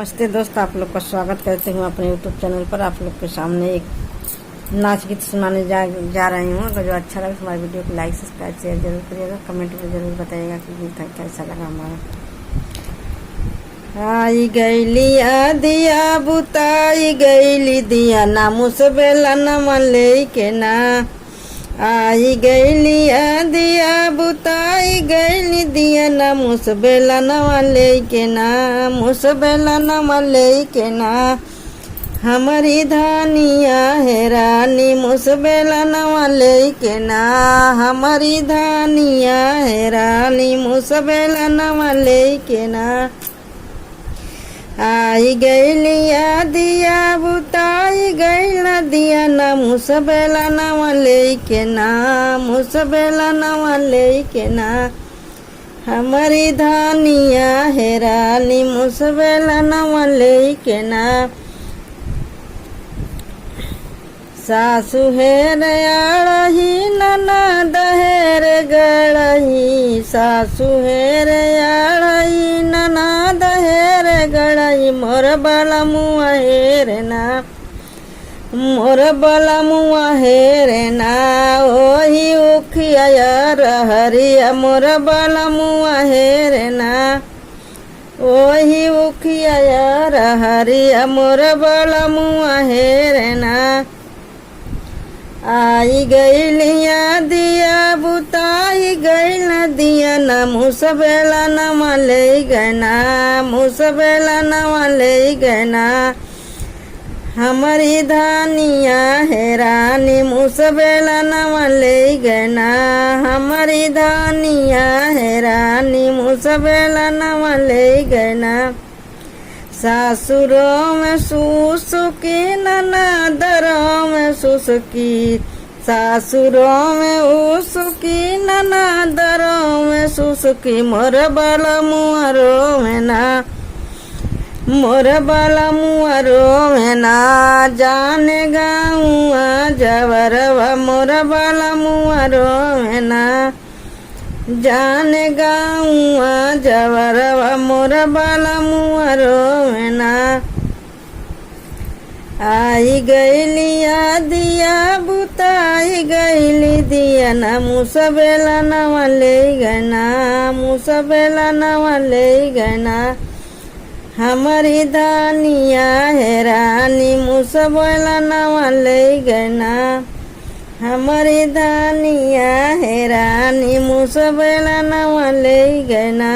नमस्ते दोस्तों, आप लोग का स्वागत करती हूँ अपने यूट्यूब चैनल पर। आप लोग के सामने एक नाच गीत सुनाने जा रही हूँ। अगर जो अच्छा लगे तो हमारे वीडियो को लाइक सब्सक्राइब शेयर जरूर करिएगा। कमेंट में जरूर बताइएगा कि गीत कैसा लगा हमारा। आई गईली दिया बुताई गईली दिया नामुस बेला न ले के ना। आई गईली दिया बुताई गईली दिया ना मुसबेला नवा ले के ना। मुसबेला नवा ले के ना। हमारी धानिया है रानी मुसबेला नवा ले के ना। हमारी धानिया है रानी मुसबेला नवा ले के ना। आई गईलिया दिया बुताई गईला दिया ना मुसबेला नवा ले के ना। मुसबेला नवा ले के ना। हमारी धानिया है रानी मुसबेला नवा ले के ना। सासु हेर आड़ही ननद हेर गड़ही। सासु हेर आड़ही ननद हेर गड़ही। मोर बला मुआ हेर ना। मोर बला मुआ हेर ना। ओही उखिया हरिया मोर बला मुआ हेर ना। ओही उखिया हरिया मोर बला मुआ हेर ना। आई गईलिया दिया बुताई गईला दिया ना मुसबेला नवा ले गना। मुसबेला नवा ले गना। हमारी धानिया है रानी मुसबेला नवा ले गना। हमारी धानिया है रानी मुसबेला नवा ले गना। सासुरों में सुसुकी ननदरों में सुसुकी। सासुरों में उसुकी ननदरों में सुसुकी। मोर बला मुआरो में ना। मोर बला मुआरो में ना। जाने गाऊँ जवरवा मोर बला मुआरो में ना। जाने गाऊँ जवरवा मोर बला मुआरो में ना। आई गईलिया दिया बुताई गईली दिया ना मुसबेला नवा ले गना। मुसबेला नवा ले गना। हमारी धानिया है रानी मुसबेला नवा ले गना। हमारी धानिया है रानी मुसबेला नवा ले गना।